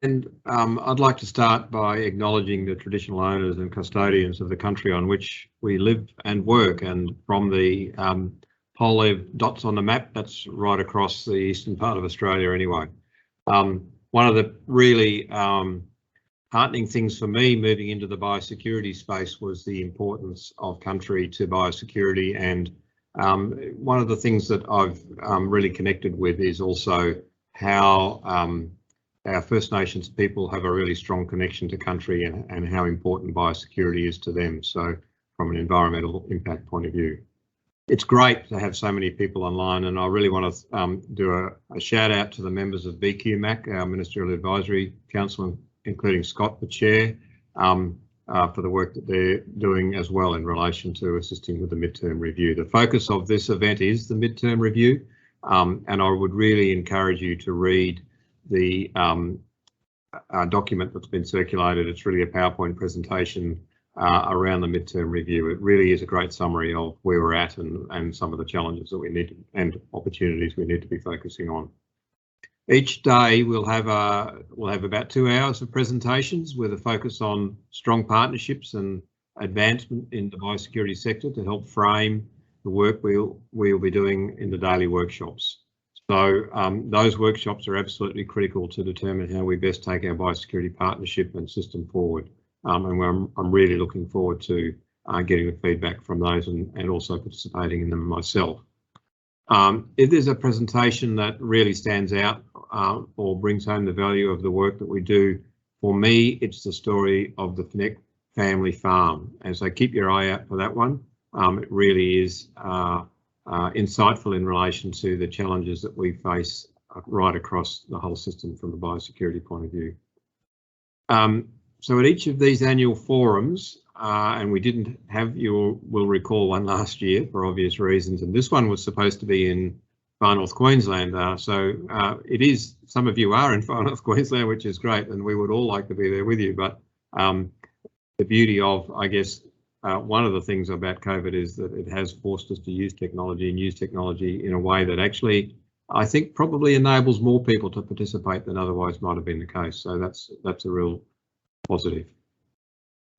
And I'd like to start by acknowledging the traditional owners and custodians of the country on which we live and work. And from the pole dots on the map, that's right across the eastern part of Australia anyway. One of the really heartening things for me moving into the biosecurity space was the importance of country to biosecurity. And one of the things that I've really connected with is also how our First Nations people have a really strong connection to country and how important biosecurity is to them. So from an environmental impact point of view, it's great to have so many people online, and I really want to do a shout out to the members of BQMAC, our Ministerial Advisory Council, including Scott, the chair, for the work that they're doing as well in relation to assisting with the midterm review. The focus of this event is the midterm review, and I would really encourage you to read the document that's been circulated. It's really a PowerPoint presentation around the midterm review. It really is a great summary of where we're at and some of the challenges that we need and opportunities we need to be focusing on. Each day we'll have about 2 hours of presentations with a focus on strong partnerships and advancement in the biosecurity sector to help frame the work we'll be doing in the daily workshops. So those workshops are absolutely critical to determine how we best take our biosecurity partnership and system forward. And I'm really looking forward to getting the feedback from those and also participating in them myself. If there's a presentation that really stands out or brings home the value of the work that we do, for me, it's the story of the Fenech family farm. And so keep your eye out for that one. It really is insightful in relation to the challenges that we face right across the whole system from a biosecurity point of view. So at each of these annual forums, and we didn't have, you will recall, one last year for obvious reasons, and this one was supposed to be in Far North Queensland. So it is, some of you are in Far North Queensland, which is great, and we would all like to be there with you. But the beauty of, I guess, one of the things about COVID is that it has forced us to use technology and use technology in a way that actually, I think, probably enables more people to participate than otherwise might have been the case. So that's a real positive.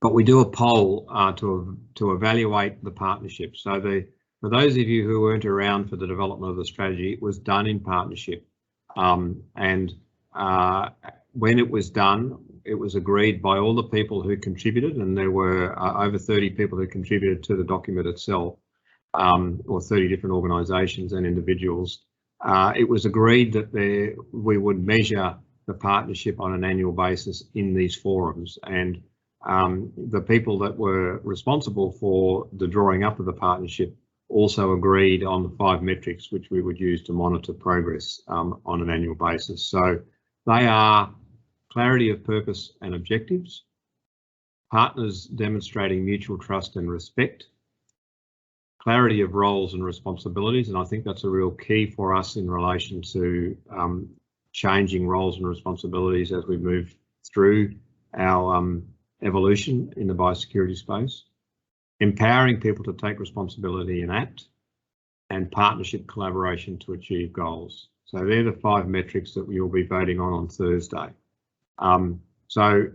But we do a poll to evaluate the partnership. So for those of you who weren't around for the development of the strategy, it was done in partnership. When it was done, it was agreed by all the people who contributed, and there were over 30 people who contributed to the document itself, or 30 different organisations and individuals. It was agreed that we would measure the partnership on an annual basis in these forums, and the people that were responsible for the drawing up of the partnership also agreed on the 5 metrics which we would use to monitor progress on an annual basis. So they are clarity of purpose and objectives, partners demonstrating mutual trust and respect, clarity of roles and responsibilities, and I think that's a real key for us in relation to changing roles and responsibilities as we move through our evolution in the biosecurity space, empowering people to take responsibility and act, and partnership collaboration to achieve goals. So they're the 5 metrics that you'll be voting on Thursday. So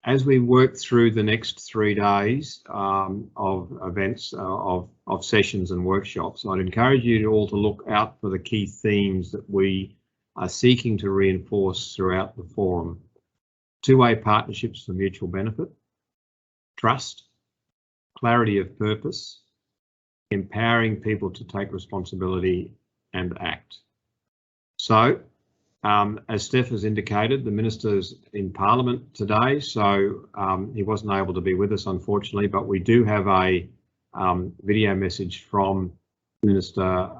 as we work through the next 3 days of events, of sessions and workshops, I'd encourage you all to look out for the key themes that we are seeking to reinforce throughout the forum. 2-way partnerships for mutual benefit, trust, clarity of purpose, empowering people to take responsibility and act. So, as Steph has indicated, the Minister's in Parliament today, so he wasn't able to be with us, unfortunately, but we do have a video message from Minister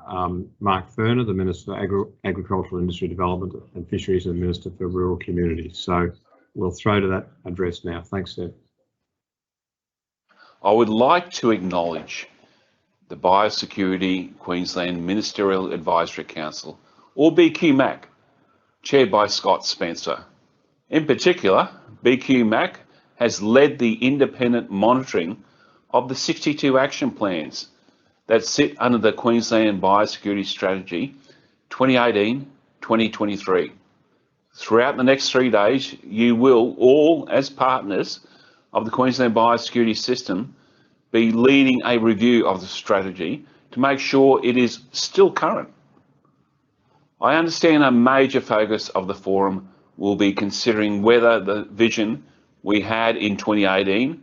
Mark Furner, the Minister for Agricultural Industry Development and Fisheries, and Minister for Rural Communities. So we'll throw to that address now. Thanks, Steph. I would like to acknowledge the Biosecurity Queensland Ministerial Advisory Council, or BQMAC, chaired by Scott Spencer. In particular, BQMAC has led the independent monitoring of the 62 action plans that sit under the Queensland Biosecurity Strategy 2018-2023. Throughout the next 3 days, you will all, as partners of the Queensland Biosecurity System, be leading a review of the strategy to make sure it is still current. I understand a major focus of the forum will be considering whether the vision we had in 2018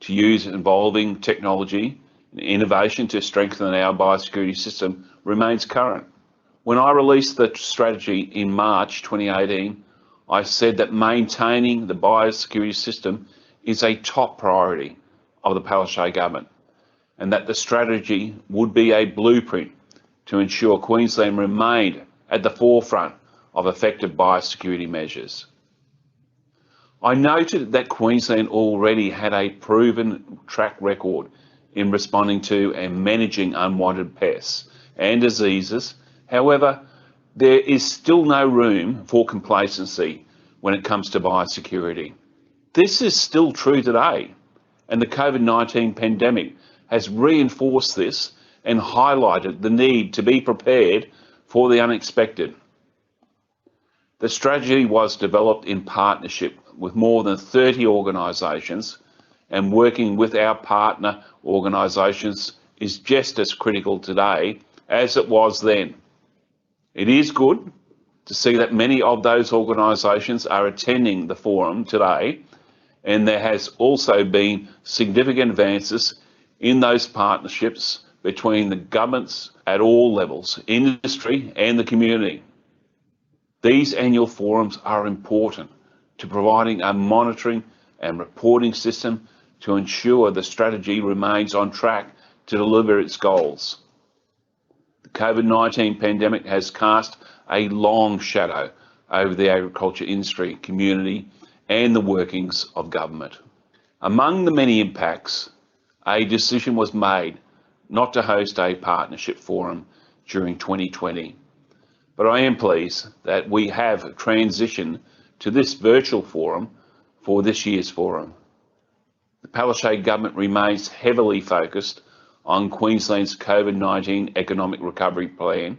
to use evolving technology and innovation to strengthen our biosecurity system remains current. When I released the strategy in March 2018, I said that maintaining the biosecurity system is a top priority of the Palaszczuk government, and that the strategy would be a blueprint to ensure Queensland remained at the forefront of effective biosecurity measures. I noted that Queensland already had a proven track record in responding to and managing unwanted pests and diseases. However, there is still no room for complacency when it comes to biosecurity. This is still true today, and the COVID-19 pandemic has reinforced this and highlighted the need to be prepared for the unexpected. The strategy was developed in partnership with more than 30 organisations, and working with our partner organisations is just as critical today as it was then. It is good to see that many of those organisations are attending the forum today, and there has also been significant advances in those partnerships between the governments at all levels, industry and the community. These annual forums are important to providing a monitoring and reporting system to ensure the strategy remains on track to deliver its goals. The COVID-19 pandemic has cast a long shadow over the agriculture industry, community, and the workings of government. Among the many impacts, a decision was made not to host a partnership forum during 2020. But I am pleased that we have transitioned to this virtual forum for this year's forum. The Palaszczuk government remains heavily focused on Queensland's COVID-19 economic recovery plan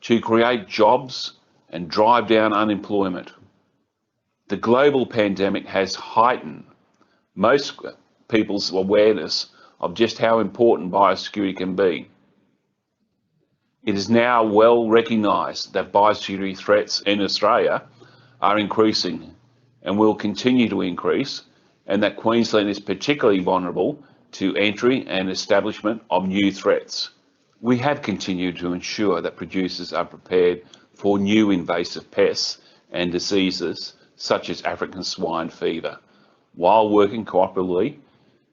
to create jobs and drive down unemployment. The global pandemic has heightened most people's awareness of just how important biosecurity can be. It is now well recognised that biosecurity threats in Australia are increasing and will continue to increase, and that Queensland is particularly vulnerable to entry and establishment of new threats. We have continued to ensure that producers are prepared for new invasive pests and diseases such as African swine fever, while working cooperatively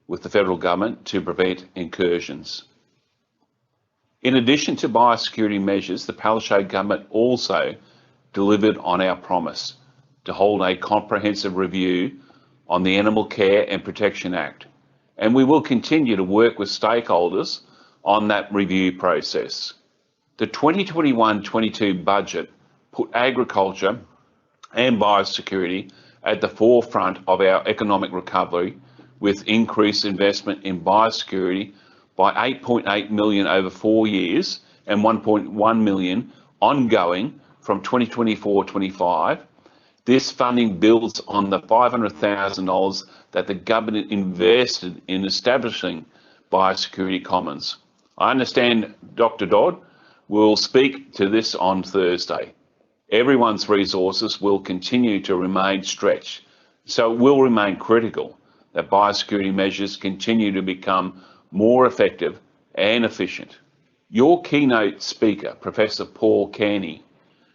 with the federal government to prevent incursions. In addition to biosecurity measures, the Palaszczuk government also delivered on our promise to hold a comprehensive review on the Animal Care and Protection Act, and we will continue to work with stakeholders on that review process. The 2021-22 budget put agriculture and biosecurity at the forefront of our economic recovery, with increased investment in biosecurity by 8.8 million over 4 years and 1.1 million ongoing from 2024-25. This funding builds on the $500,000 that the government invested in establishing Biosecurity Commons. I understand Dr. Dodd will speak to this on Thursday. Everyone's resources will continue to remain stretched, so it will remain critical that biosecurity measures continue to become more effective and efficient. Your keynote speaker, Professor Paul Cairney,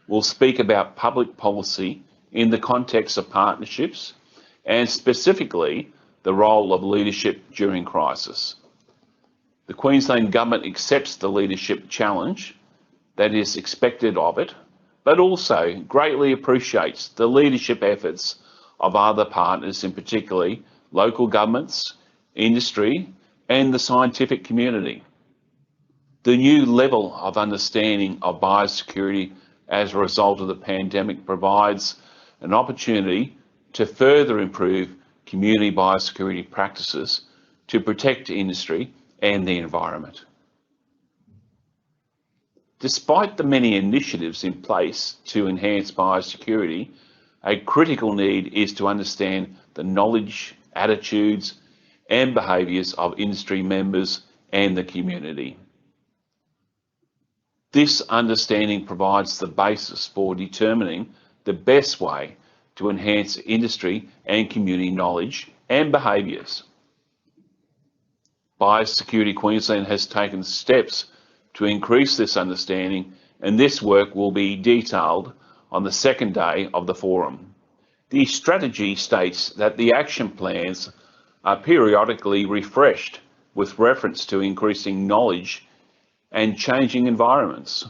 will speak about public policy in the context of partnerships and specifically the role of leadership during crisis. The Queensland Government accepts the leadership challenge that is expected of it, but also greatly appreciates the leadership efforts of other partners, in particularly local governments, industry, and the scientific community. The new level of understanding of biosecurity as a result of the pandemic provides an opportunity to further improve community biosecurity practices to protect industry and the environment. Despite the many initiatives in place to enhance biosecurity, a critical need is to understand the knowledge, attitudes, and behaviours of industry members and the community. This understanding provides the basis for determining the best way to enhance industry and community knowledge and behaviours. Biosecurity Queensland has taken steps to increase this understanding, and this work will be detailed on the second day of the forum. The strategy states that the action plans are periodically refreshed with reference to increasing knowledge and changing environments.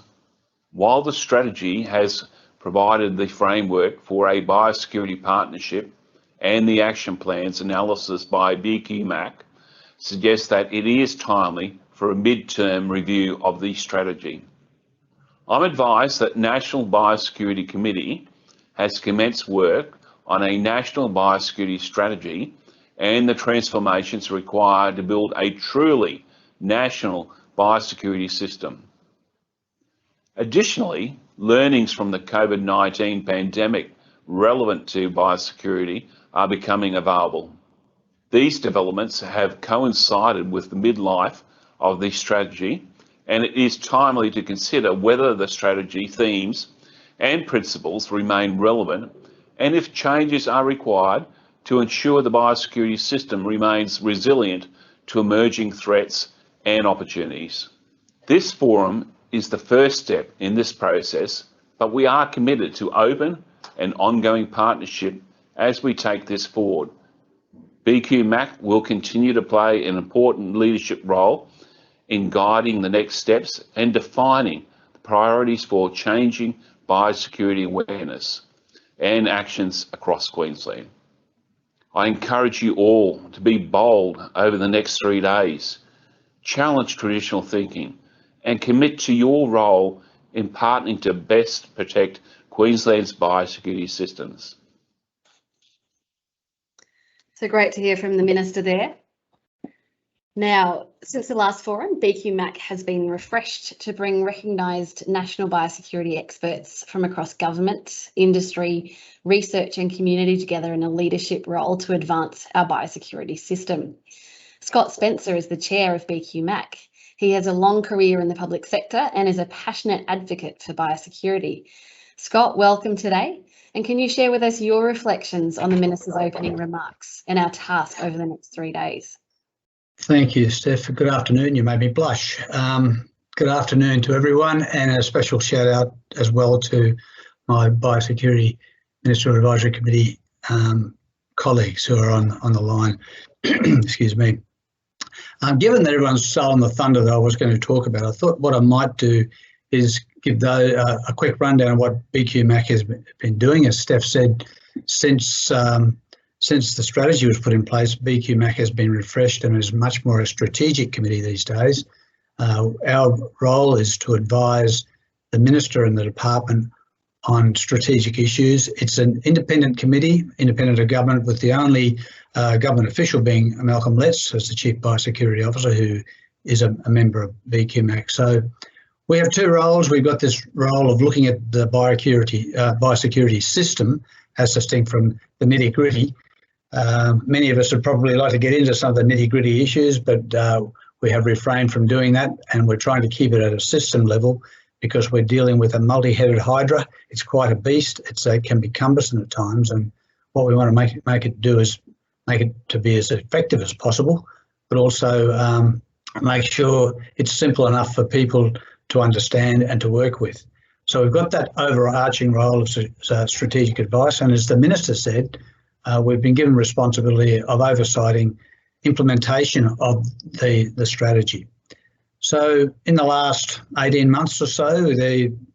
While the strategy has provided the framework for a biosecurity partnership, and the action plans analysis by BQMAC suggests that it is timely for a mid-term review of the strategy. I'm advised that National Biosecurity Committee has commenced work on a national biosecurity strategy and the transformations required to build a truly national biosecurity system. Additionally, learnings from the COVID-19 pandemic relevant to biosecurity are becoming available. These developments have coincided with the midlife of the strategy, and it is timely to consider whether the strategy themes and principles remain relevant and if changes are required to ensure the biosecurity system remains resilient to emerging threats and opportunities. This forum is the first step in this process, but we are committed to open and ongoing partnership as we take this forward. BQMAC will continue to play an important leadership role in guiding the next steps and defining the priorities for changing biosecurity awareness and actions across Queensland. I encourage you all to be bold over the next 3 days, challenge traditional thinking, and commit to your role in partnering to best protect Queensland's biosecurity systems. So great to hear from the Minister there. Now, since the last forum, BQMAC has been refreshed to bring recognised national biosecurity experts from across government, industry, research and community together in a leadership role to advance our biosecurity system. Scott Spencer is the chair of BQMAC. He has a long career in the public sector and is a passionate advocate for biosecurity. Scott, welcome today. And can you share with us your reflections on the Minister's opening remarks and our task over the next 3 days? Thank you, Steph. Good afternoon. You made me blush. Good afternoon to everyone, and a special shout out as well to my Biosecurity Ministerial Advisory Committee colleagues who are on the line. Excuse me. Given that everyone's stolen the thunder that I was going to talk about, I thought what I might do is give a quick rundown of what BQMAC has been doing. As Steph said, since the strategy was put in place, BQMAC has been refreshed and is much more a strategic committee these days. Our role is to advise the Minister and the Department on strategic issues. It's an independent committee, independent of government, with the only government official being Malcolm Letts as the Chief Biosecurity Officer, who is a member of BQMAC. So we have two roles. We've got this role of looking at the biosecurity system as distinct from the nitty-gritty. Many of us would probably like to get into some of the nitty-gritty issues, but we have refrained from doing that, and we're trying to keep it at a system level because we're dealing with a multi-headed hydra. It's quite a beast. It can be cumbersome at times, and what we want to make it do is make it to be as effective as possible, but also make sure it's simple enough for people to understand and to work with. So we've got that overarching role of strategic advice, and as the Minister said, we've been given responsibility of oversighting implementation of the strategy. So in the last 18 months or so,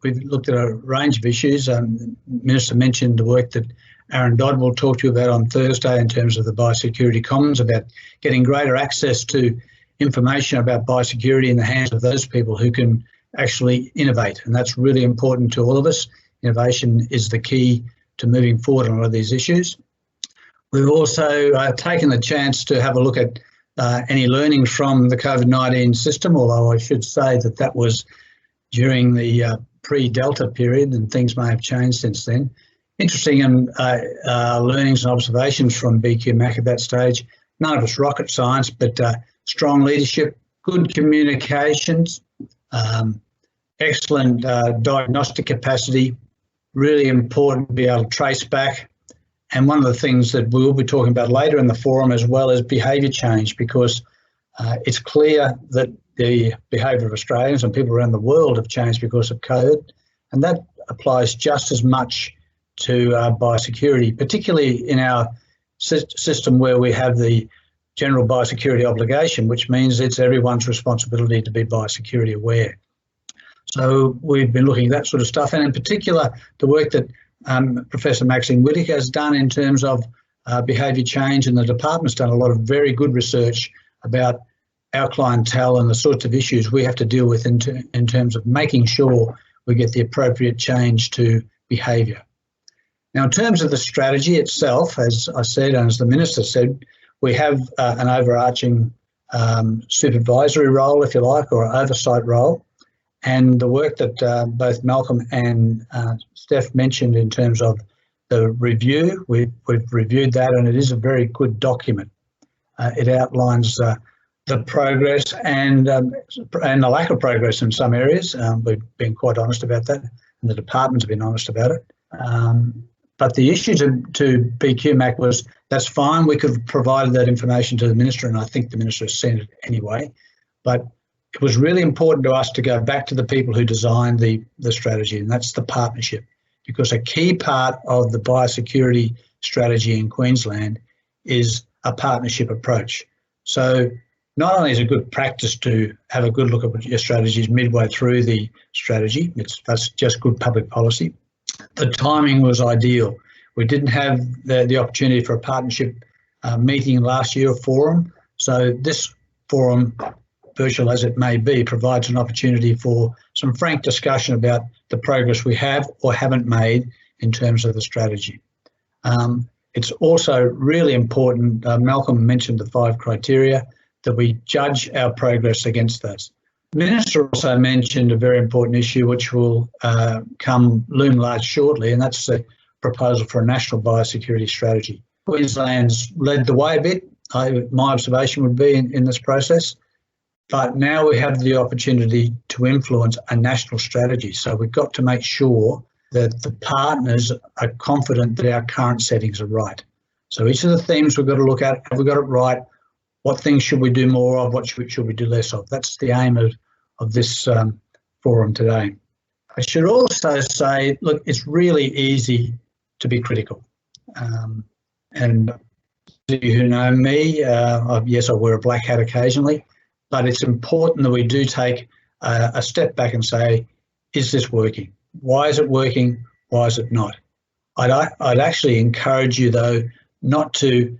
we've looked at a range of issues. The Minister mentioned the work that Aaron Dodd will talk to you about on Thursday in terms of the Biosecurity Commons, about getting greater access to information about biosecurity in the hands of those people who can actually innovate. And that's really important to all of us. Innovation is the key to moving forward on a lot of these issues. We've also taken the chance to have a look at any learnings from the COVID-19 system, although I should say that was during the pre-Delta period and things may have changed since then, interesting and learnings and observations from BQMAC at that stage. None of it's rocket science, but strong leadership, good communications, excellent diagnostic capacity, really important to be able to trace back. And one of the things that we'll be talking about later in the forum as well is behaviour change, because it's clear that the behaviour of Australians and people around the world have changed because of COVID, and that applies just as much to biosecurity, particularly in our system where we have the general biosecurity obligation, which means it's everyone's responsibility to be biosecurity aware. So we've been looking at that sort of stuff, and in particular the work that Professor Maxine Whittaker has done in terms of behaviour change, and the department's done a lot of very good research about our clientele and the sorts of issues we have to deal with in terms of making sure we get the appropriate change to behaviour. Now, in terms of the strategy itself, as I said, and as the Minister said, we have an overarching supervisory role, if you like, or oversight role. And the work that both Malcolm and Steph mentioned in terms of the review, we've reviewed that, and it is a very good document. It outlines the progress and the lack of progress in some areas. We've been quite honest about that, and the department's been honest about it. But the issue to BQMAC was, that's fine, we could have provided that information to the Minister, and I think the Minister has seen it anyway. But it was really important to us to go back to the people who designed the strategy, and that's the partnership, because a key part of the biosecurity strategy in Queensland is a partnership approach. So not only is it good practice to have a good look at your strategies midway through the strategy, that's just good public policy. The timing was ideal. We didn't have the opportunity for a partnership meeting last year, a forum, so this forum, virtual as it may be, provides an opportunity for some frank discussion about the progress we have or haven't made in terms of the strategy. It's also really important, Malcolm mentioned the 5 criteria, that we judge our progress against those. The Minister also mentioned a very important issue which will loom large shortly, and that's the proposal for a national biosecurity strategy. Queensland's led the way a bit, my observation would be, in this process. But now we have the opportunity to influence a national strategy. So we've got to make sure that the partners are confident that our current settings are right. So each of the themes we've got to look at, have we got it right? What things should we do more of? What should we do less of? That's the aim of this forum today. I should also say, look, it's really easy to be critical. And you who know me, yes, I wear a black hat occasionally, but it's important that we do take a step back and say, is this working? Why is it working? Why is it not? I'd actually encourage you, though, not to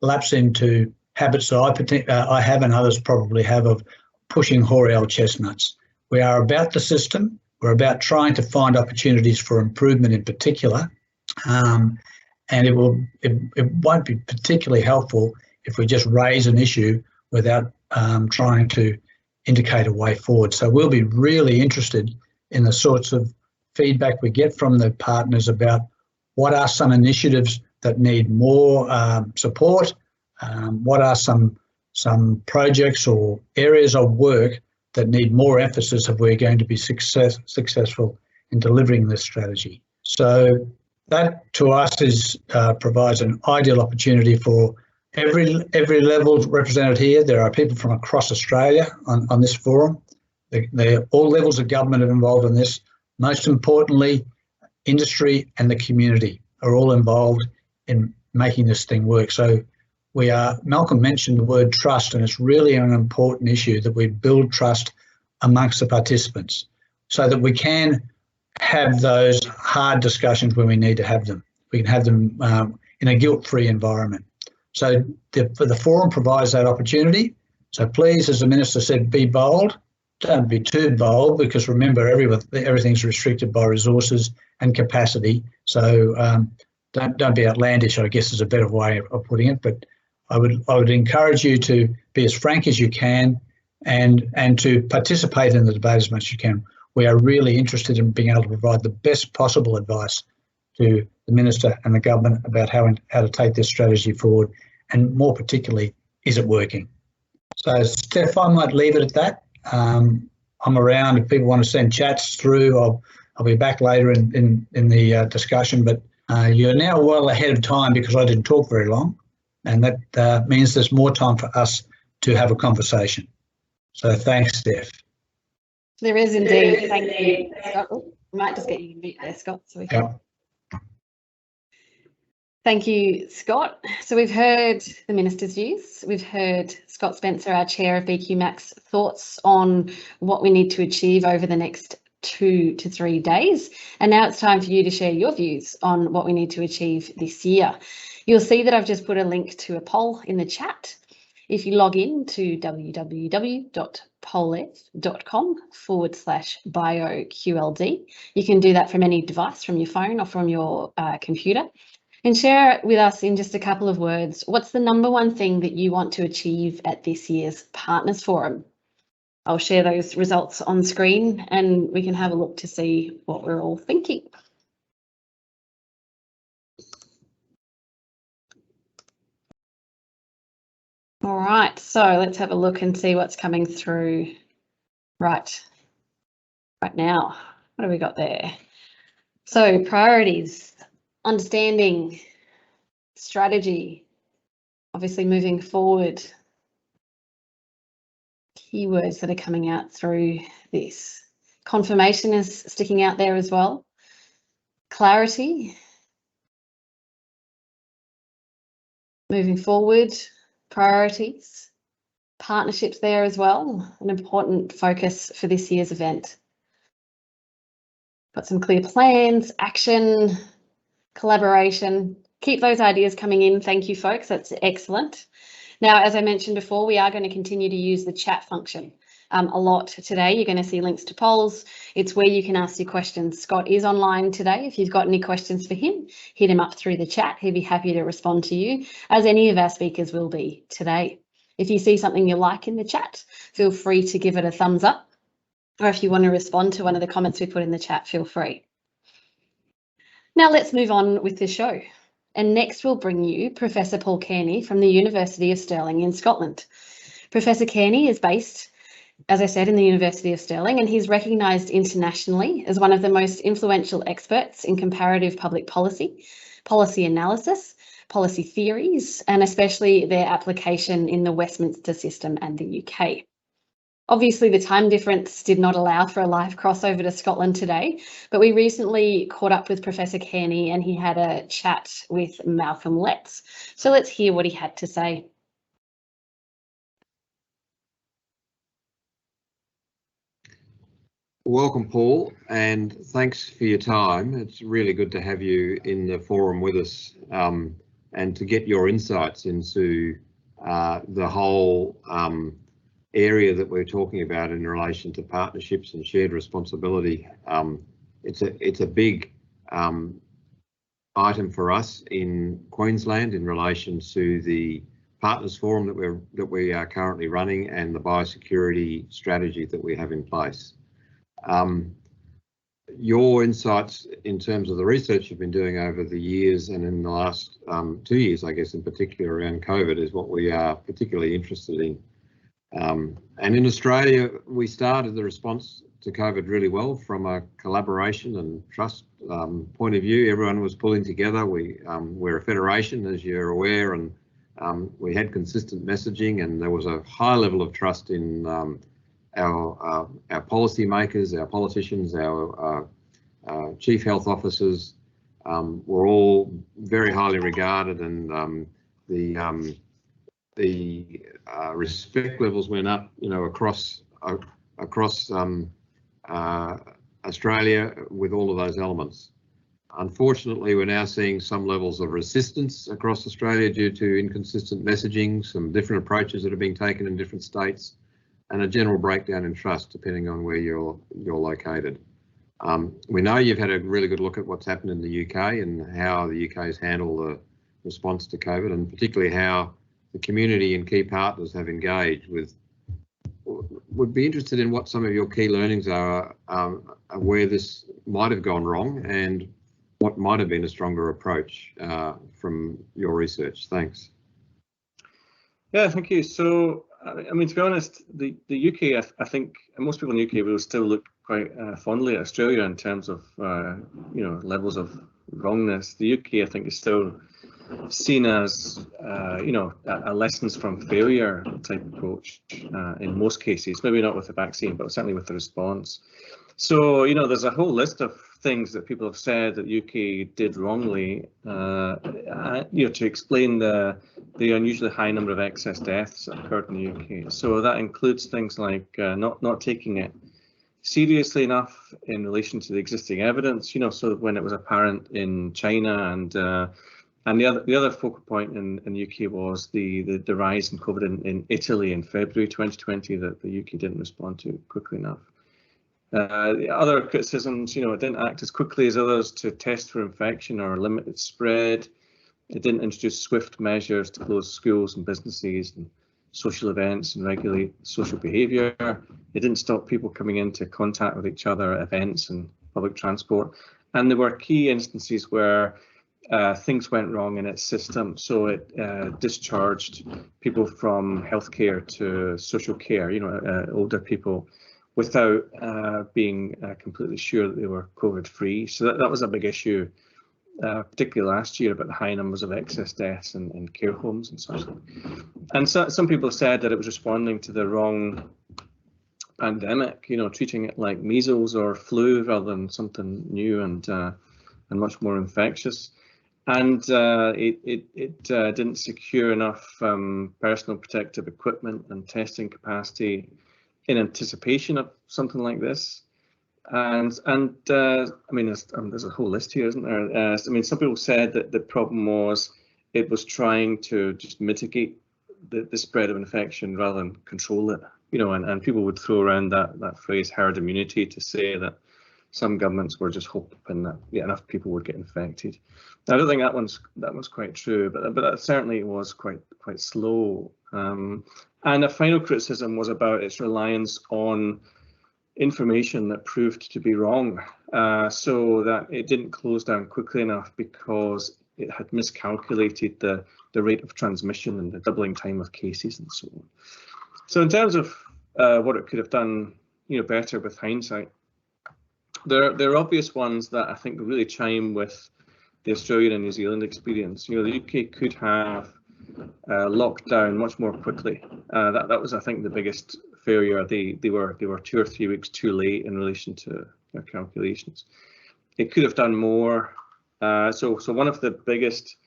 lapse into habits that I have and others probably have of pushing hoary old chestnuts. We are about the system. We're about trying to find opportunities for improvement in particular, and it won't be particularly helpful if we just raise an issue without trying to indicate a way forward. So we'll be really interested in the sorts of feedback we get from the partners about what are some initiatives that need more support, what are some projects or areas of work that need more emphasis if we're going to be successful in delivering this strategy. So that to us provides an ideal opportunity for every level represented here. There are people from across Australia on this forum. All levels of government are involved in this. Most importantly, industry and the community are all involved in making this thing work. So Malcolm mentioned the word trust, and it's really an important issue that we build trust amongst the participants so that we can have those hard discussions when we need to have them. We can have them in a guilt-free environment. So the forum provides that opportunity. So please, as the Minister said, be bold. Don't be too bold, because remember, everything's restricted by resources and capacity. So don't be outlandish, I guess is a better way of putting it. But I would encourage you to be as frank as you can and to participate in the debate as much as you can. We are really interested in being able to provide the best possible advice to the Minister and the government about how to take this strategy forward, and more particularly, is it working? So, Steph, I might leave it at that. I'm around if people want to send chats through. I'll be back later in the discussion, but you're now well ahead of time because I didn't talk very long, and that means there's more time for us to have a conversation. So thanks, Steph. There is indeed. Thank you, Scott. Oh, I might just get you to mute there, Scott. So we can... Thank you, Scott. So we've heard the Minister's views. We've heard Scott Spencer, our Chair of BQMAC's thoughts on what we need to achieve over the next 2 to 3 days. And now it's time for you to share your views on what we need to achieve this year. You'll see that I've just put a link to a poll in the chat. If you log in to www.pollev.com/BioQLD, you can do that from any device, from your phone or from your computer. And share with us in just a couple of words, what's the number one thing that you want to achieve at this year's Partners Forum? I'll share those results on screen and we can have a look to see what we're all thinking. All right, so let's have a look and see what's coming through right now. What have we got there? So priorities. Understanding, strategy, obviously moving forward, keywords that are coming out through this. Confirmation is sticking out there as well. Clarity, moving forward, priorities, partnerships there as well, an important focus for this year's event. Got some clear plans, action, collaboration. Keep those ideas coming in. Thank you, folks. That's excellent. Now, as I mentioned before, we are going to continue to use the chat function a lot today. You're going to see links to polls. It's where you can ask your questions. Scott is online today. If you've got any questions for him, hit him up through the chat. He'll be happy to respond to you, as any of our speakers will be today. If you see something you like in the chat, feel free to give it a thumbs up. Or if you want to respond to one of the comments we put in the chat, feel free. Now let's move on with the show. And next we'll bring you Professor Paul Cairney from the University of Stirling in Scotland. Professor Cairney is based, as I said, in the University of Stirling, and he's recognised internationally as one of the most influential experts in comparative public policy, policy analysis, policy theories, and especially their application in the Westminster system and the UK. Obviously, the time difference did not allow for a live crossover to Scotland today, but we recently caught up with Professor Cairney and he had a chat with Malcolm Letts. So let's hear what he had to say. Welcome, Paul, and thanks for your time. It's really good to have you in the forum with us and to get your insights into the whole area that we're talking about in relation to partnerships and shared responsibility. It's a big item for us in Queensland in relation to the Partners Forum that we are currently running and the biosecurity strategy that we have in place. Your insights in terms of the research you've been doing over the years and in the last 2 years, I guess, in particular around COVID, is what we are particularly interested in. And in Australia, we started the response to COVID really well from a collaboration and trust point of view. Everyone was pulling together. We're a federation, as you're aware, and we had consistent messaging, and there was a high level of trust in our policy makers, our politicians, our chief health officers were all very highly regarded, and the respect levels went up, across Australia with all of those elements. Unfortunately, we're now seeing some levels of resistance across Australia due to inconsistent messaging, some different approaches that are being taken in different states, and a general breakdown in trust depending on where you're located. We know you've had a really good look at what's happened in the UK and how the UK has handled the response to COVID, and particularly how the community and key partners have engaged with. Would be interested in what some of your key learnings are, where this might have gone wrong, and what might have been a stronger approach from your research? Thanks. Yeah, thank you. So, I mean, to be honest, the UK, I think most people in the UK will still look quite fondly at Australia in terms of, you know, levels of wrongness. The UK, I think, is still seen as, you know, a lessons from failure type approach in most cases, maybe not with the vaccine, but certainly with the response. So, you know, there's a whole list of things that people have said that UK did wrongly, you know, to explain the unusually high number of excess deaths that occurred in the UK. So that includes things like not taking it seriously enough in relation to the existing evidence, you know, so when it was apparent in China, and the other focal point in the UK was the rise in COVID in Italy in February 2020 that the UK didn't respond to quickly enough. The other criticisms, you know, it didn't act as quickly as others to test for infection or limit its spread. It didn't introduce swift measures to close schools and businesses and social events and regulate social behaviour. It didn't stop people coming into contact with each other at events and public transport. And there were key instances where things went wrong in its system. So it discharged people from healthcare to social care, you know, older people, without being completely sure that they were COVID-free. So that was a big issue, particularly last year, about the high numbers of excess deaths in care homes and such. And so, some people said that it was responding to the wrong pandemic, you know, treating it like measles or flu rather than something new and much more infectious. And it didn't secure enough personal protective equipment and testing capacity in anticipation of something like this. And I mean, there's a whole list here, isn't there? I mean, some people said that the problem was it was trying to just mitigate the spread of infection rather than control it, you know, and people would throw around that phrase herd immunity to say that some governments were just hoping that enough people would get infected. I don't think that one's quite true, but that certainly was quite slow. And a final criticism was about its reliance on information that proved to be wrong, so that it didn't close down quickly enough because it had miscalculated the rate of transmission and the doubling time of cases and so on. So in terms of what it could have done, you know, better with hindsight, there are obvious ones that I think really chime with the Australian and New Zealand experience. You know, the UK could have locked down much more quickly. That was, I think, the biggest failure. They were 2 or 3 weeks too late in relation to their calculations. It could have done more. So one of the biggest,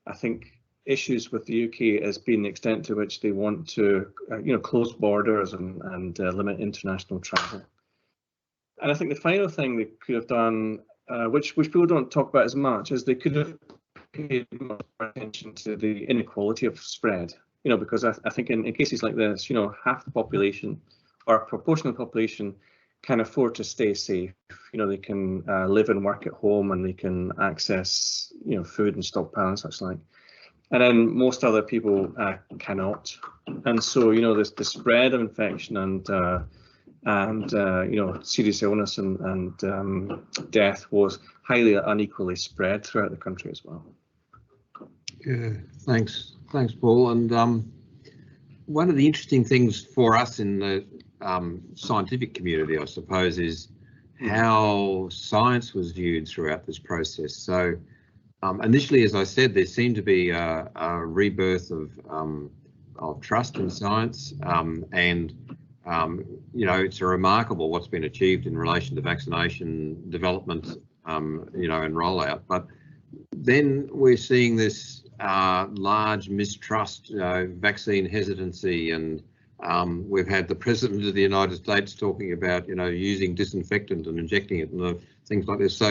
I think, issues with the UK has been the extent to which they want to, you know, close borders and limit international travel. And I think the final thing they could have done, which people don't talk about as much, is they could have paid more attention to the inequality of spread. You know, because I think in cases like this, you know, half the population or a proportion of the population can afford to stay safe. You know, they can live and work at home, and they can access, you know, food and stockpile and such like. And then most other people cannot. And so, you know, the spread of infection and you know, serious illness and death was highly unequally spread throughout the country as well. Yeah, thanks, Paul. And one of the interesting things for us in the scientific community, I suppose, is how science was viewed throughout this process. So initially, as I said, there seemed to be a rebirth of trust in science, and you know, it's remarkable what's been achieved in relation to vaccination development, you know, and rollout. But then we're seeing this large mistrust, you know, vaccine hesitancy, and we've had the President of the United States talking about, you know, using disinfectant and injecting it and things like this.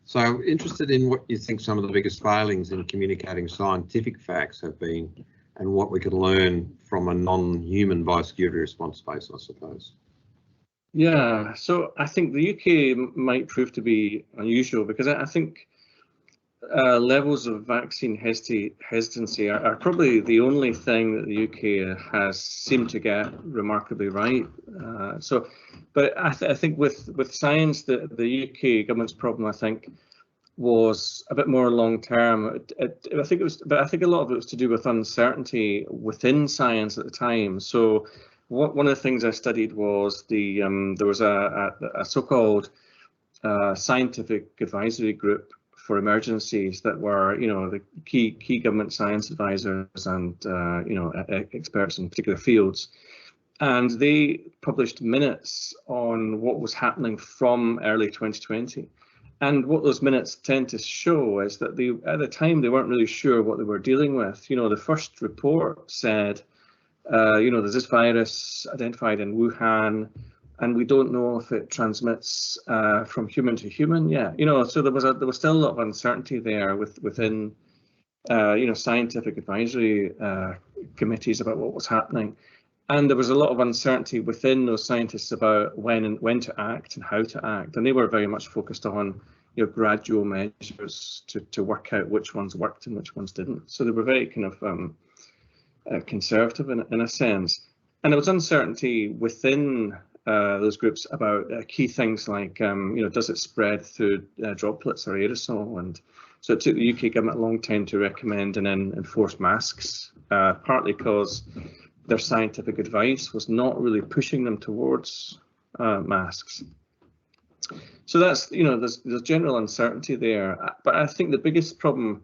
So interested in what you think some of the biggest failings in communicating scientific facts have been, and what we could learn from a non-human biosecurity response space, I suppose. Yeah, so I think the UK might prove to be unusual because I think levels of vaccine hesitancy are probably the only thing that the UK has seemed to get remarkably right. But I think with science, the UK government's problem, I think, was a bit more long term. I think a lot of it was to do with uncertainty within science at the time. So one of the things I studied was there was a so-called scientific advisory group for emergencies that were, the key government science advisors and experts in particular fields, and they published minutes on what was happening from early 2020. And what those minutes tend to show is that at the time they weren't really sure what they were dealing with. The first report said, there's this virus identified in Wuhan, and we don't know if it transmits from human to human yet. So there was still a lot of uncertainty there within scientific advisory committees about what was happening. And there was a lot of uncertainty within those scientists about when to act and how to act, and they were very much focused on gradual measures to work out which ones worked and which ones didn't. So they were very kind of conservative in a sense, and there was uncertainty within those groups about key things like does it spread through droplets or aerosol, and so it took the UK government a long time to recommend and then enforce masks, partly because their scientific advice was not really pushing them towards masks. So that's, there's general uncertainty there. But I think the biggest problem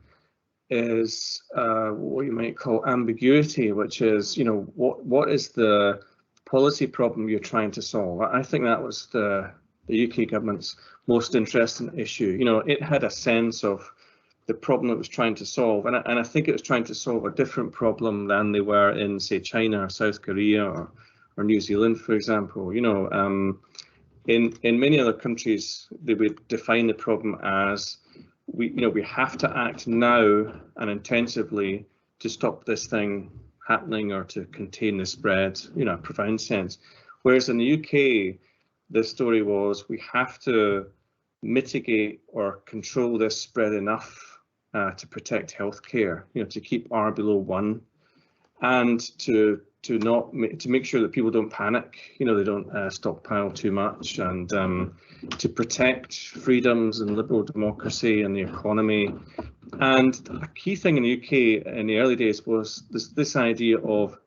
is what you might call ambiguity, which is, what is the policy problem you're trying to solve? I think that was the UK government's most interesting issue. It had a sense of the problem it was trying to solve, and I think it was trying to solve a different problem than they were in, say, China or South Korea or New Zealand, for example. In many other countries, they would define the problem as we have to act now and intensively to stop this thing happening or to contain the spread, a profound sense. Whereas in the UK, the story was we have to mitigate or control this spread enough to protect healthcare, to keep R below 1, and to make sure that people don't panic, they don't stockpile too much, and to protect freedoms and liberal democracy and the economy. And a key thing in the UK in the early days was this idea of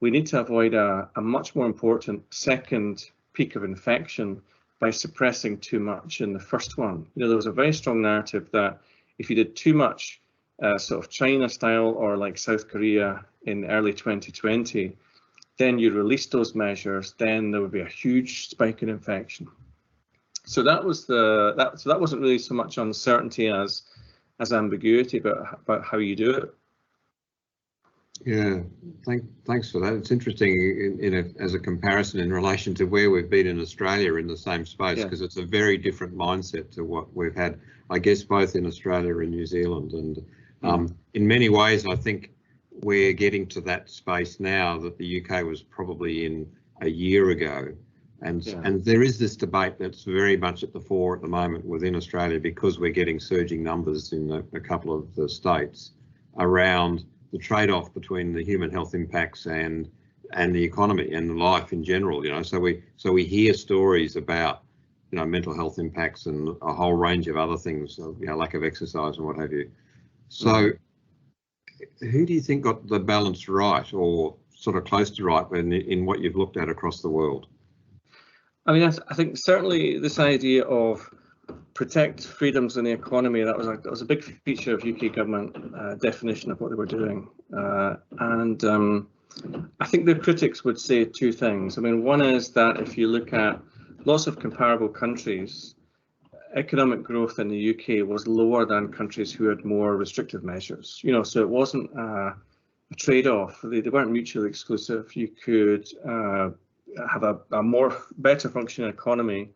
we need to avoid a much more important second peak of infection by suppressing too much in the first one. There was a very strong narrative that if you did too much sort of China style or like South Korea in early 2020, then you release those measures, then there would be a huge spike in infection. So that was that wasn't really so much uncertainty as ambiguity about how you do it. Yeah, thanks for that. It's interesting as a comparison in relation to where we've been in Australia in the same space, because it's a very different mindset to what we've had, I guess, both in Australia and New Zealand. And in many ways, I think we're getting to that space now that the UK was probably in a year ago. And there is this debate that's very much at the fore at the moment within Australia, because we're getting surging numbers in a couple of the states around the trade-off between the human health impacts and the economy and life in general. So we hear stories about mental health impacts and a whole range of other things, lack of exercise and what have you. So who do you think got the balance right, or sort of close to right, in what you've looked at across the world? I mean, I think certainly this idea of protect freedoms in the economy, that was a big feature of UK government definition of what they were doing. And I think the critics would say two things. I mean, one is that if you look at lots of comparable countries, economic growth in the UK was lower than countries who had more restrictive measures. So it wasn't a trade-off. They weren't mutually exclusive. You could have a better functioning economy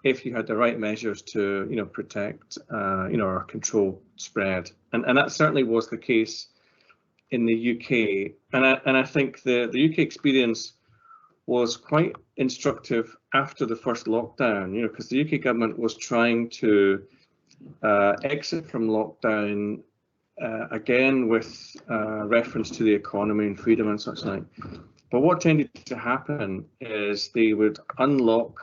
if you had the right measures to protect or control spread, and that certainly was the case in the UK. And I think the UK experience was quite instructive after the first lockdown, because the UK government was trying to exit from lockdown again with reference to the economy and freedom and such like. But what tended to happen is they would unlock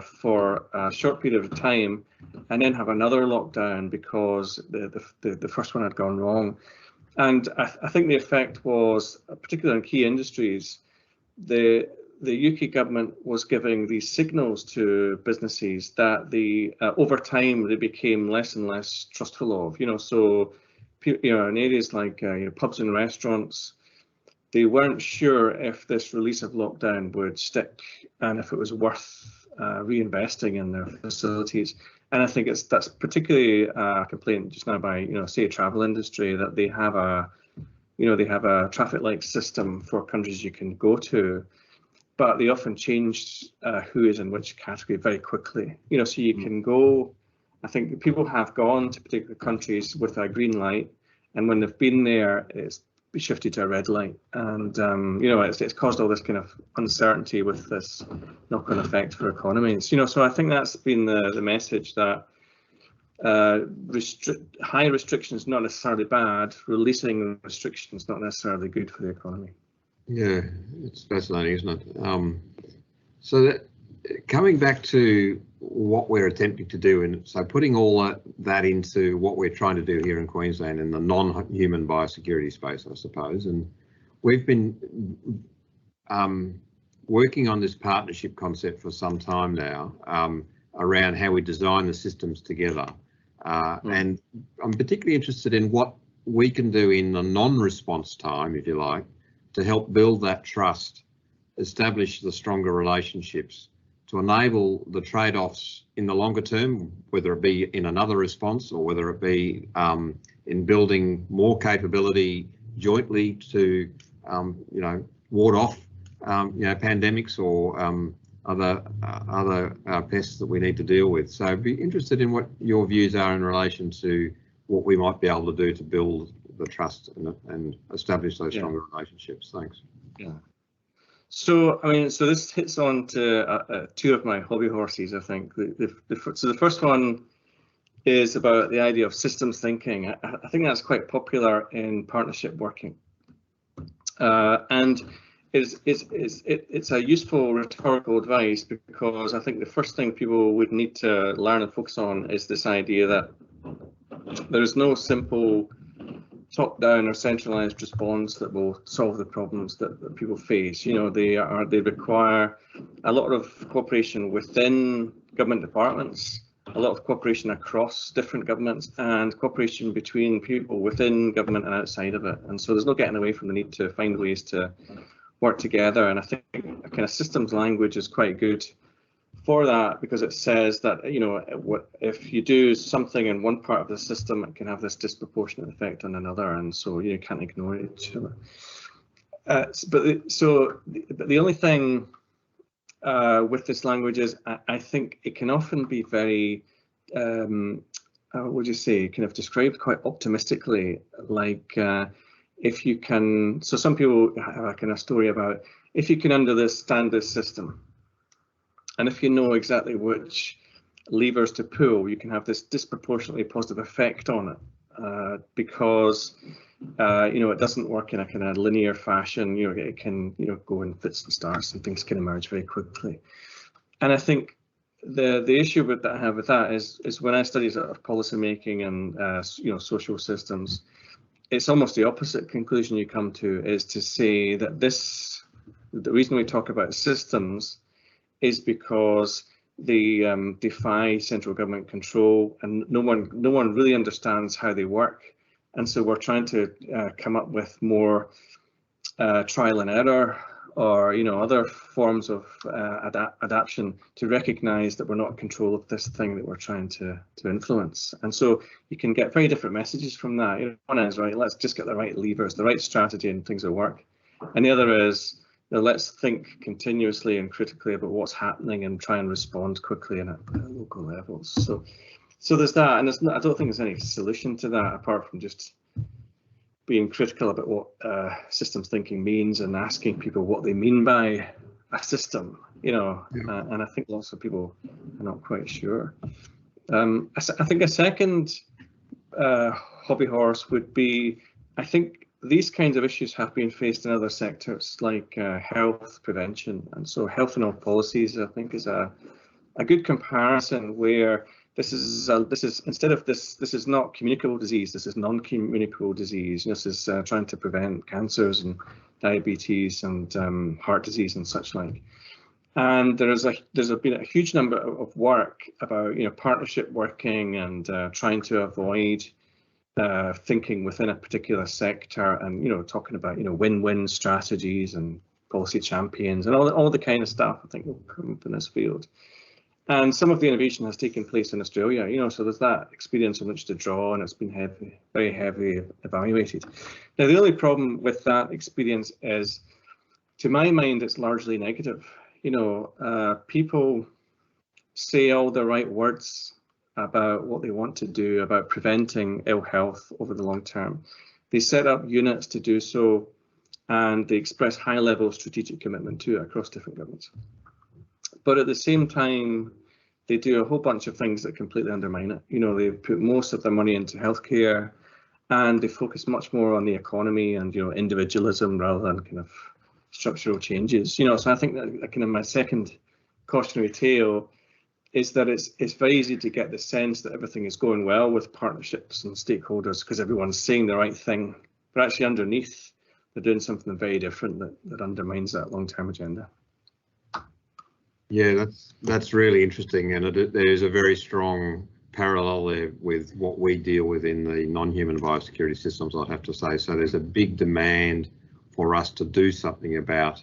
for a short period of time and then have another lockdown because the first one had gone wrong. And I think the effect was, particularly in key industries, the UK government was giving these signals to businesses that over time they became less and less trustful of. So in areas like pubs and restaurants, they weren't sure if this release of lockdown would stick and if it was worth reinvesting in their facilities. And I think that's particularly a complaint just now by say a travel industry, that they have a traffic light system for countries you can go to, but they often change who is in which category very quickly. So you can go. I think people have gone to particular countries with a green light, and when they've been there, it's shifted to a red light, and it's caused all this kind of uncertainty with this knock-on effect for economies. So I think that's been the message, that high restrictions not necessarily bad, releasing restrictions not necessarily good for the economy. Yeah, it's fascinating, isn't it? So that, coming back to what we're attempting to do, and so putting all that into what we're trying to do here in Queensland in the non-human biosecurity space, I suppose. And we've been working on this partnership concept for some time now, around how we design the systems together. And I'm particularly interested in what we can do in the non-response time, if you like, to help build that trust, establish the stronger relationships, to enable the trade-offs in the longer term, whether it be in another response or whether it be in building more capability jointly to, ward off, pandemics or other pests that we need to deal with. So I'd be interested in what your views are in relation to what we might be able to do to build the trust and establish those stronger relationships. Thanks. Yeah. So this hits on to two of my hobby horses, I think. So the first one is about the idea of systems thinking. I think that's quite popular in partnership working, and it's a useful rhetorical advice, because I think the first thing people would need to learn and focus on is this idea that there is no simple top-down or centralised response that will solve the problems that people face. They require a lot of cooperation within government departments, a lot of cooperation across different governments, and cooperation between people within government and outside of it. And so there's no getting away from the need to find ways to work together. And I think a kind of systems language is quite good for that, because it says that if you do something in one part of the system, it can have this disproportionate effect on another, and so you can't ignore it. But the only thing with this language is I think it can often be very what would you say, kind of described quite optimistically, like if you can. So some people have a kind of story about if you can understand this system, and if you know exactly which levers to pull, you can have this disproportionately positive effect on it, because it doesn't work in a kind of linear fashion. It can go in fits and starts, and things can emerge very quickly. And I think the issue that I have with that is when I study sort of policy making and social systems, it's almost the opposite conclusion you come to, is to say that the reason we talk about systems is because they defy central government control, and no one really understands how they work. And so we're trying to come up with more trial and error, or other forms of adaptation to recognise that we're not in control of this thing that we're trying to influence. And so you can get very different messages from that. One is, right, let's just get the right levers, the right strategy, and things will work. And the other is, let's think continuously and critically about what's happening and try and respond quickly and at local levels. So there's that, and I don't think there's any solution to that apart from just being critical about what systems thinking means and asking people what they mean by a system. And I think lots of people are not quite sure. I think a second hobby horse would be, I think these kinds of issues have been faced in other sectors like health prevention, and so health and health policies, I think, is a a good comparison where this is instead of this is not communicable disease, this is non-communicable disease. This is trying to prevent cancers and diabetes and heart disease and such like. And there's been a huge number of work about partnership working and trying to avoid thinking within a particular sector, and talking about win-win strategies and policy champions and all the kind of stuff I think will come up in this field. And some of the innovation has taken place in Australia, so there's that experience on which to draw, and it's been very heavily evaluated. Now, the only problem with that experience is, to my mind, it's largely negative. People say all the right words about what they want to do about preventing ill health over the long term. They set up units to do so, and they express high level of strategic commitment to it across different governments. But at the same time, they do a whole bunch of things that completely undermine it. They put most of their money into healthcare, and they focus much more on the economy and individualism rather than kind of structural changes. So I think that kind of my second cautionary tale is that it's very easy to get the sense that everything is going well with partnerships and stakeholders because everyone's saying the right thing, but actually underneath they're doing something very different that undermines that long-term agenda. Yeah, that's really interesting, and there is a very strong parallel there with what we deal with in the non-human biosecurity systems, I'd have to say. So there's a big demand for us to do something about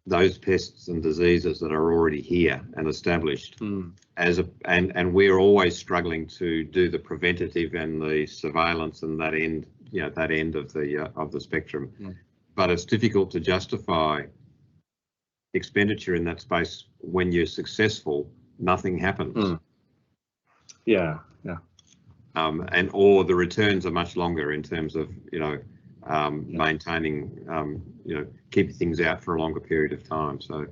those pests and diseases that are already here and established. And we're always struggling to do the preventative and the surveillance and that end, that end of the spectrum. But it's difficult to justify expenditure in that space when you're successful. Nothing happens. Yeah. Or the returns are much longer in terms of maintaining, keeping things out for a longer period of time. So,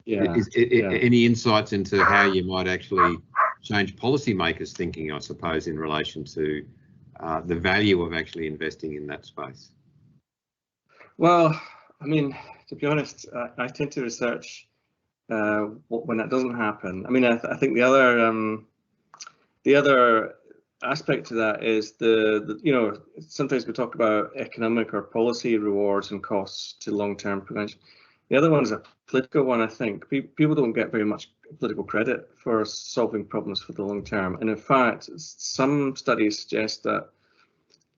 any insights into how you might actually change policymakers' thinking, I suppose, in relation to the value of actually investing in that space? Well, I mean, to be honest, I tend to research when that doesn't happen. I mean, I think the other aspect to that is sometimes we talk about economic or policy rewards and costs to long-term prevention. The other one is a political one. I think people don't get very much political credit for solving problems for the long term, and in fact, some studies suggest that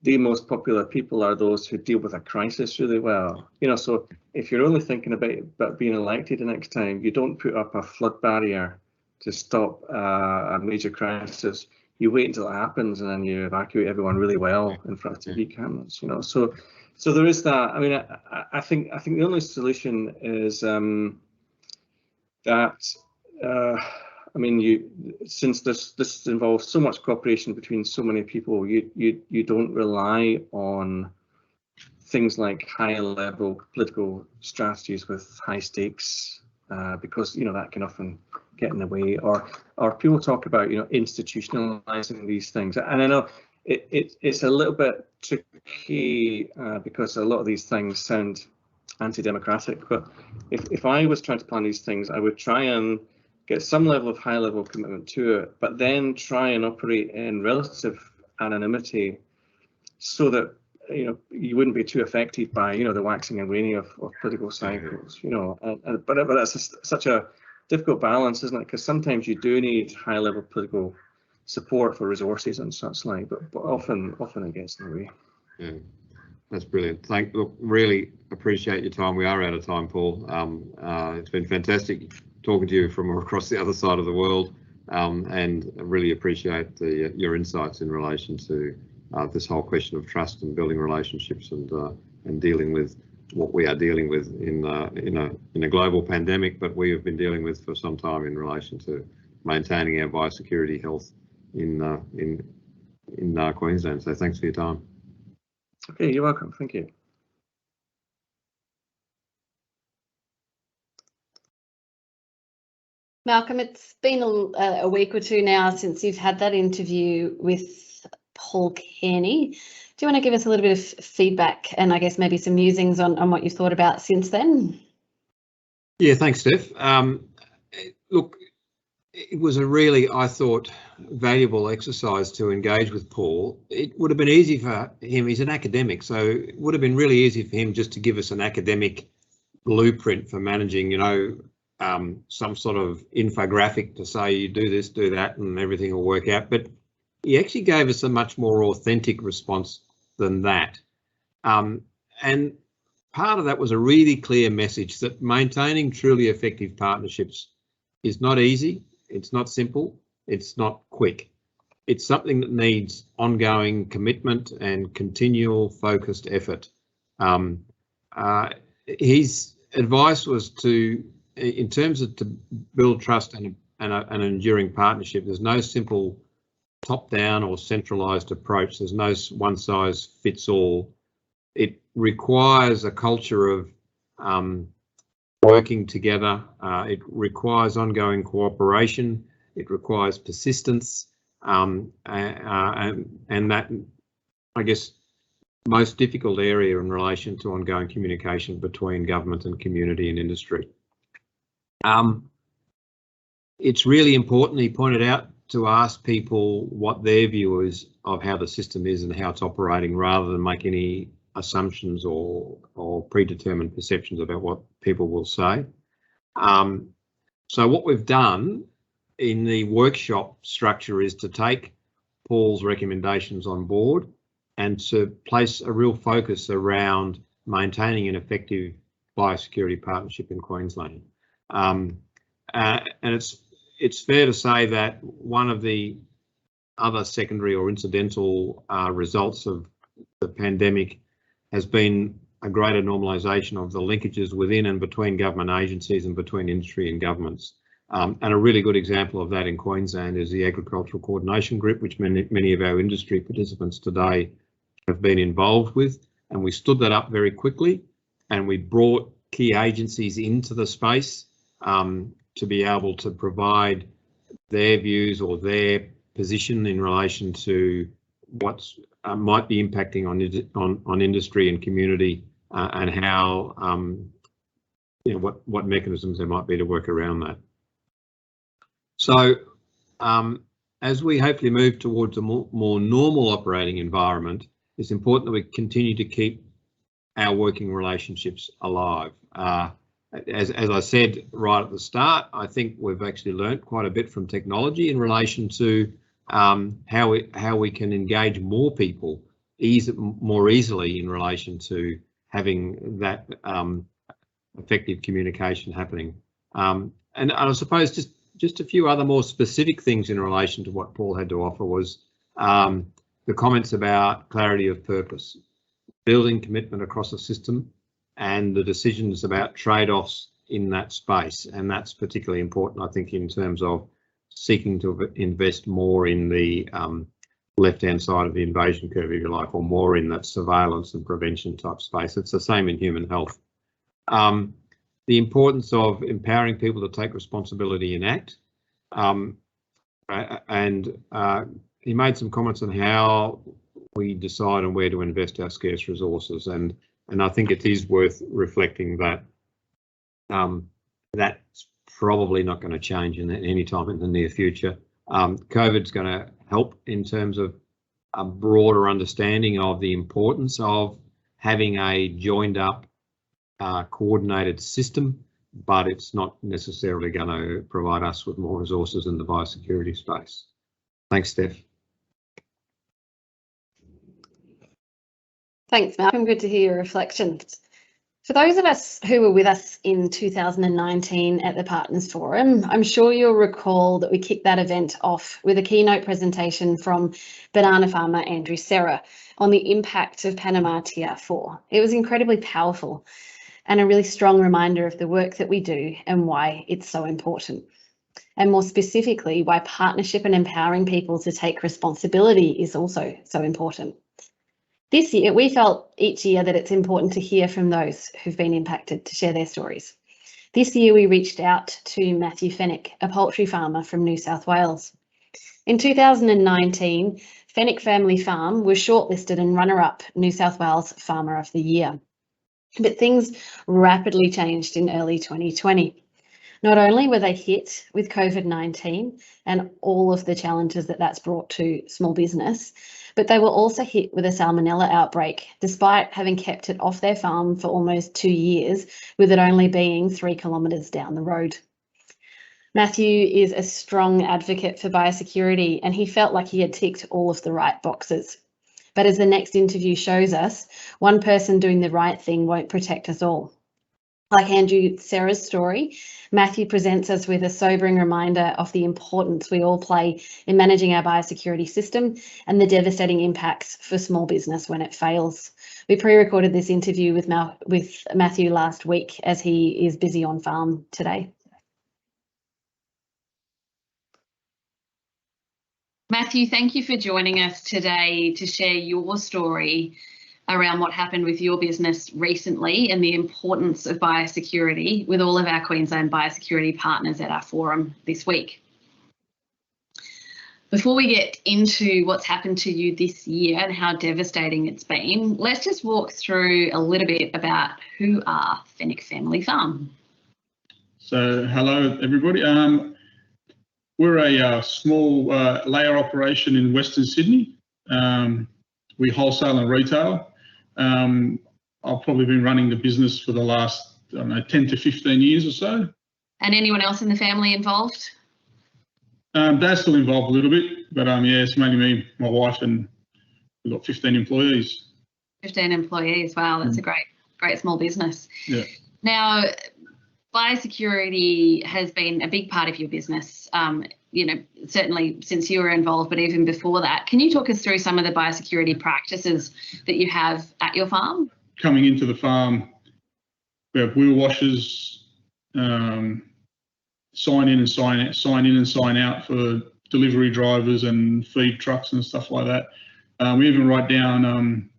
the most popular people are those who deal with a crisis really well. So if you're only thinking about being elected the next time, you don't put up a flood barrier to stop a major crisis. You wait until it happens and then you evacuate everyone really well in front of TV cameras. So there is that. I mean, I think the only solution is since this involves so much cooperation between so many people, you don't rely on things like high-level political strategies with high stakes because that can often get in the way. Or people talk about institutionalizing these things, and I know it's a little bit tricky because a lot of these things sound anti-democratic. But if I was trying to plan these things, I would try and get some level of high-level commitment to it, but then try and operate in relative anonymity so that you wouldn't be too affected by the waxing and waning of political cycles. But that's such a difficult balance, isn't it? Because sometimes you do need high-level political support for resources and such like, but often it gets in the way. Yeah, that's brilliant. Look, really appreciate your time. We are out of time, Paul. It's been fantastic talking to you from across the other side of the world, and I really appreciate your insights in relation to this whole question of trust and building relationships and dealing with what we are dealing with in a global pandemic, but we have been dealing with for some time in relation to maintaining our biosecurity health in Queensland. So thanks for your time. Okay, you're welcome. Thank you. Malcolm, it's been a week or two now since you've had that interview with Paul Cairney. Do you want to give us a little bit of feedback and I guess maybe some musings on what you've thought about since then? Yeah, thanks, Steph. Look, it was a really, I thought, valuable exercise to engage with Paul. It would have been easy for him, he's an academic, so it would have been really easy for him just to give us an academic blueprint for managing, you know, some sort of infographic to say you do this, do that, and everything will work out. But he actually gave us a much more authentic response than that. And part of that was a really clear message that maintaining truly effective partnerships is not easy, it's not simple, it's not quick. It's something that needs ongoing commitment and continual focused effort. His advice was to, in terms of to build trust and an enduring partnership, there's no simple top-down or centralised approach. There's no one-size-fits-all. It requires a culture of working together. It requires ongoing cooperation. It requires persistence, and that, I guess, most difficult area in relation to ongoing communication between government and community and industry. It's really important, he pointed out, to ask people what their view is of how the system is and how it's operating, rather than make any assumptions or predetermined perceptions about what people will say. So what we've done in the workshop structure is to take Paul's recommendations on board and to place a real focus around maintaining an effective biosecurity partnership in Queensland. And it's fair to say that one of the other secondary or incidental results of the pandemic has been a greater normalisation of the linkages within and between government agencies and between industry and governments. And a really good example of that in Queensland is the Agricultural Coordination Group, which many of our industry participants today have been involved with. And we stood that up very quickly, and we brought key agencies into the space to be able to provide their views or their position in relation to what's might be impacting on industry and community, and how you know, what mechanisms there might be to work around that. So as we hopefully move towards a more normal operating environment, it's important that we continue to keep our working relationships alive. As I said right at the start, I think we've actually learnt quite a bit from technology in relation to how we can engage more people more easily in relation to having that effective communication happening. And I suppose just a few other more specific things in relation to what Paul had to offer was the comments about clarity of purpose, building commitment across a system, and the decisions about trade-offs in that space. And that's particularly important, I think, in terms of seeking to invest more in the left-hand side of the invasion curve, if you like, or more in that surveillance and prevention type space. It's the same in human health. The importance of empowering people to take responsibility and act. He made some comments on how we decide on where to invest our scarce resources, and I think it is worth reflecting that that's probably not going to change in any time in the near future. COVID's going to help in terms of a broader understanding of the importance of having a joined up, coordinated system, but it's not necessarily going to provide us with more resources in the biosecurity space. Thanks, Steph. Thanks, Malcolm. Good to hear your reflections. For those of us who were with us in 2019 at the Partners Forum, I'm sure you'll recall that we kicked that event off with a keynote presentation from banana farmer Andrew Serra on the impact of Panama TR4. It was incredibly powerful and a really strong reminder of the work that we do and why it's so important. And more specifically, why partnership and empowering people to take responsibility is also so important. This year, we felt each year that it's important to hear from those who've been impacted to share their stories. This year, we reached out to Matthew Fenech, a poultry farmer from New South Wales. In 2019, Fenech Family Farm was shortlisted and runner-up New South Wales Farmer of the Year. But things rapidly changed in early 2020. Not only were they hit with COVID-19 and all of the challenges that that's brought to small business, but they were also hit with a salmonella outbreak, despite having kept it off their farm for almost 2 years, with it only being 3 kilometres down the road. Matthew is a strong advocate for biosecurity, and he felt like he had ticked all of the right boxes. But as the next interview shows us, one person doing the right thing won't protect us all. Like Andrew Serra's story, Matthew presents us with a sobering reminder of the importance we all play in managing our biosecurity system and the devastating impacts for small business when it fails. We pre-recorded this interview with Matthew last week, as he is busy on farm today. Matthew, thank you for joining us today to share your story around what happened with your business recently and the importance of biosecurity with all of our Queensland biosecurity partners at our forum this week. Before we get into what's happened to you this year and how devastating it's been, let's just walk through a little bit about who are Fenech Family Farm. So hello everybody. We're a small layer operation in Western Sydney. We wholesale and retail. I've probably been running the business for the last, I don't know, 10 to 15 years or so. And anyone else in the family involved? Dad's still involved a little bit, but yeah, it's mainly me, my wife, and we've got 15 employees. 15 employees, wow, that's a great small business. Yeah. Now, biosecurity has been a big part of your business, you know, certainly since you were involved, but even before that. Can you talk us through some of the biosecurity practices that you have at your farm? Coming into the farm, we have wheel washers, sign in and sign out for delivery drivers and feed trucks and stuff like that. We even write down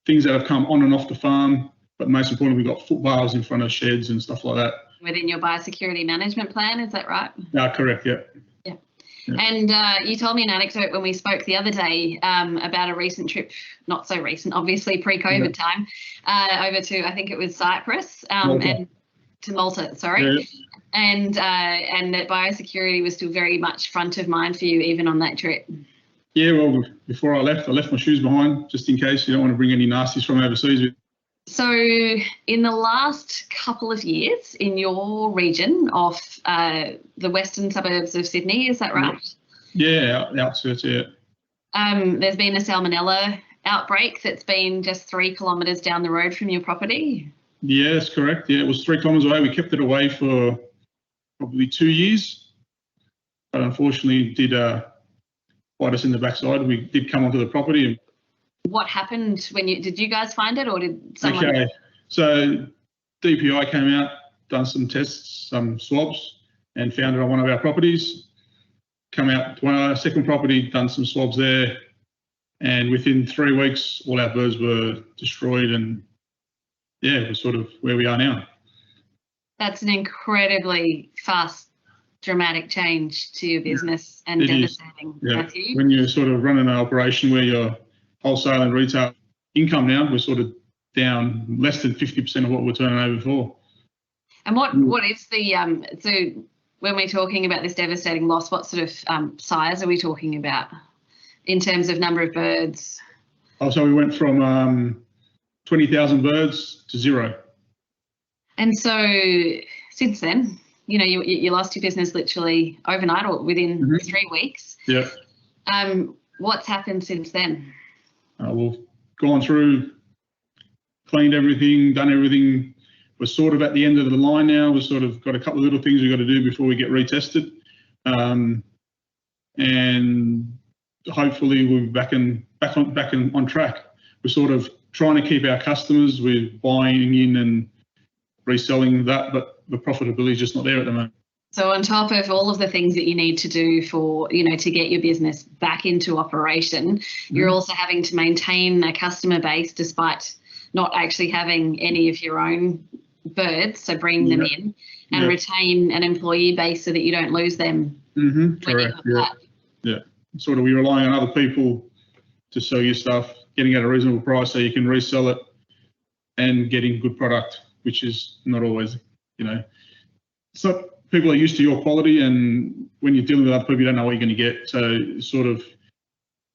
things that have come on and off the farm, but most importantly, we've got footbars in front of sheds and stuff like that. Within your biosecurity management plan, is that right? Correct, yeah. Yeah. And you told me an anecdote when we spoke the other day about a recent trip, not so recent, obviously pre-COVID time, over to, I think it was Cyprus and to Malta, sorry. Yeah. And that biosecurity was still very much front of mind for you even on that trip. Yeah, well, before I left my shoes behind just in case you don't want to bring any nasties from overseas. So in the last couple of years in your region of the western suburbs of Sydney, is that right? Yeah, outskirts, yeah. There's been a salmonella outbreak that's been just 3 kilometres down the road from your property? Yeah, that's correct. Yeah, it was 3 kilometres away. We kept it away for probably 2 years, but unfortunately it did bite us in the backside. We did come onto the property. What happened when did you guys find it, or did someone? Okay, so DPI came out, done some tests, some swabs, and found it on one of our properties. Come out to our second property, done some swabs there, and within 3 weeks, all our birds were destroyed, and yeah, we're sort of where we are now. That's an incredibly fast, dramatic change to your business and devastating, Matthew. When you're sort of running an operation where you're wholesale and retail income now, we're sort of down less than 50% of what we're turning over for. And what is the so when we're talking about this devastating loss, what sort of size are we talking about in terms of number of birds? Oh, so we went from 20,000 birds to 0. And so since then, you know, you lost your business literally overnight or within 3 weeks. Yeah. What's happened since then? We've gone through, cleaned everything, done everything. We're sort of at the end of the line now. We've sort of got a couple of little things we've got to do before we get retested. And hopefully we'll be back on track. We're sort of trying to keep our customers. We're buying in and reselling that, but the profitability is just not there at the moment. So on top of all of the things that you need to do for, you know, to get your business back into operation, you're also having to maintain a customer base despite not actually having any of your own birds, so bring them in and retain an employee base so that you don't lose them. Correct. Yeah. Sort of we rely on other people to sell your stuff, getting at a reasonable price so you can resell it and getting good product, which is not always, you know, it's not people are used to your quality, and when you're dealing with other people, you don't know what you're going to get. So sort of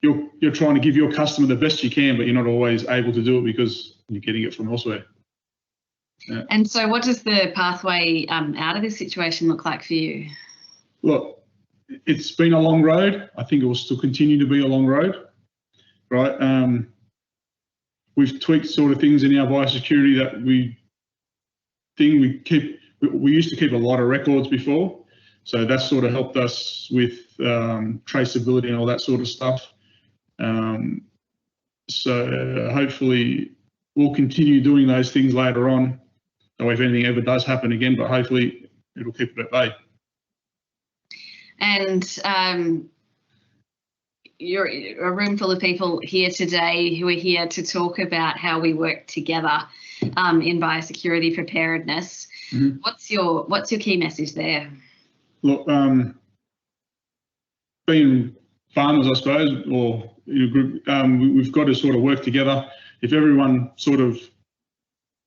you're trying to give your customer the best you can, but you're not always able to do it because you're getting it from elsewhere. Yeah. And so what does the pathway out of this situation look like for you? Look, it's been a long road. I think it will still continue to be a long road, right? We've tweaked sort of things in our biosecurity that we used to keep a lot of records before. So that's sort of helped us with traceability and all that sort of stuff. So hopefully we'll continue doing those things later on. So if anything ever does happen again, but hopefully it'll keep it at bay. And you're a room full of people here today who are here to talk about how we work together in biosecurity preparedness. Mm-hmm. What's your key message there? Look, being farmers, I suppose, or in a group, we've got to sort of work together. If everyone sort of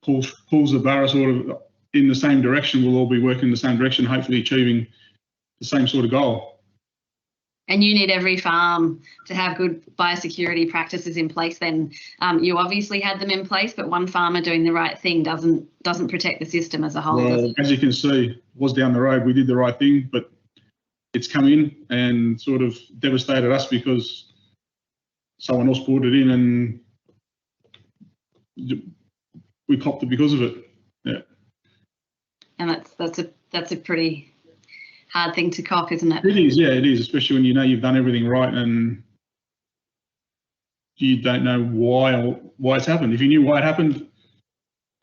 pulls the barrow sort of in the same direction, we'll all be working in the same direction, hopefully achieving the same sort of goal. And you need every farm to have good biosecurity practices in place. Then you obviously had them in place, but one farmer doing the right thing doesn't protect the system as a whole. Well, as you can see, it was down the road. We did the right thing, but it's come in and sort of devastated us because someone else brought it in and we copped it because of it. Yeah. And that's a pretty hard thing to cop, isn't it? It is, yeah, it is, especially when you know you've done everything right and you don't know why it's happened. If you knew why it happened,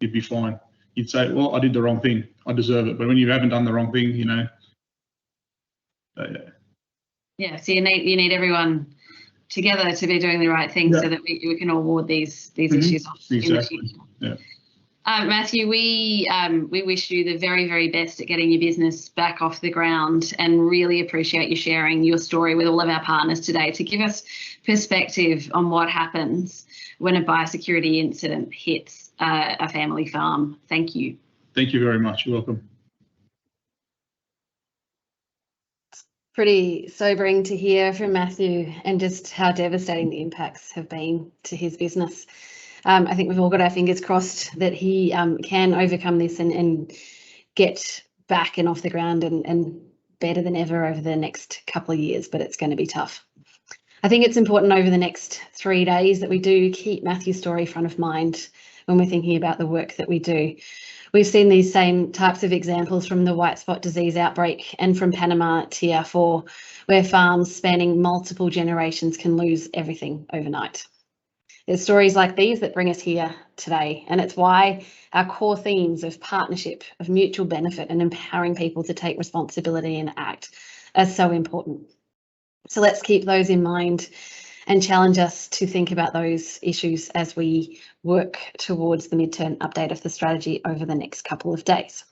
you'd be fine. You'd say, well, I did the wrong thing, I deserve it. But when you haven't done the wrong thing, you know. Yeah, so you need everyone together to be doing the right thing, so that we can all ward these issues off in the future. Yeah. Matthew, we wish you the very, very best at getting your business back off the ground, and really appreciate you sharing your story with all of our partners today to give us perspective on what happens when a biosecurity incident hits a family farm. Thank you. Thank you very much. You're welcome. Pretty sobering to hear from Matthew, and just how devastating the impacts have been to his business. I think we've all got our fingers crossed that he can overcome this and get back and off the ground and better than ever over the next couple of years, but it's going to be tough. I think it's important over the next 3 days that we do keep Matthew's story front of mind when we're thinking about the work that we do. We've seen these same types of examples from the white spot disease outbreak and from Panama TR4, where farms spanning multiple generations can lose everything overnight. There's stories like these that bring us here today, and it's why our core themes of partnership, of mutual benefit, and empowering people to take responsibility and act are so important. So let's keep those in mind and challenge us to think about those issues as we work towards the midterm update of the strategy over the next couple of days.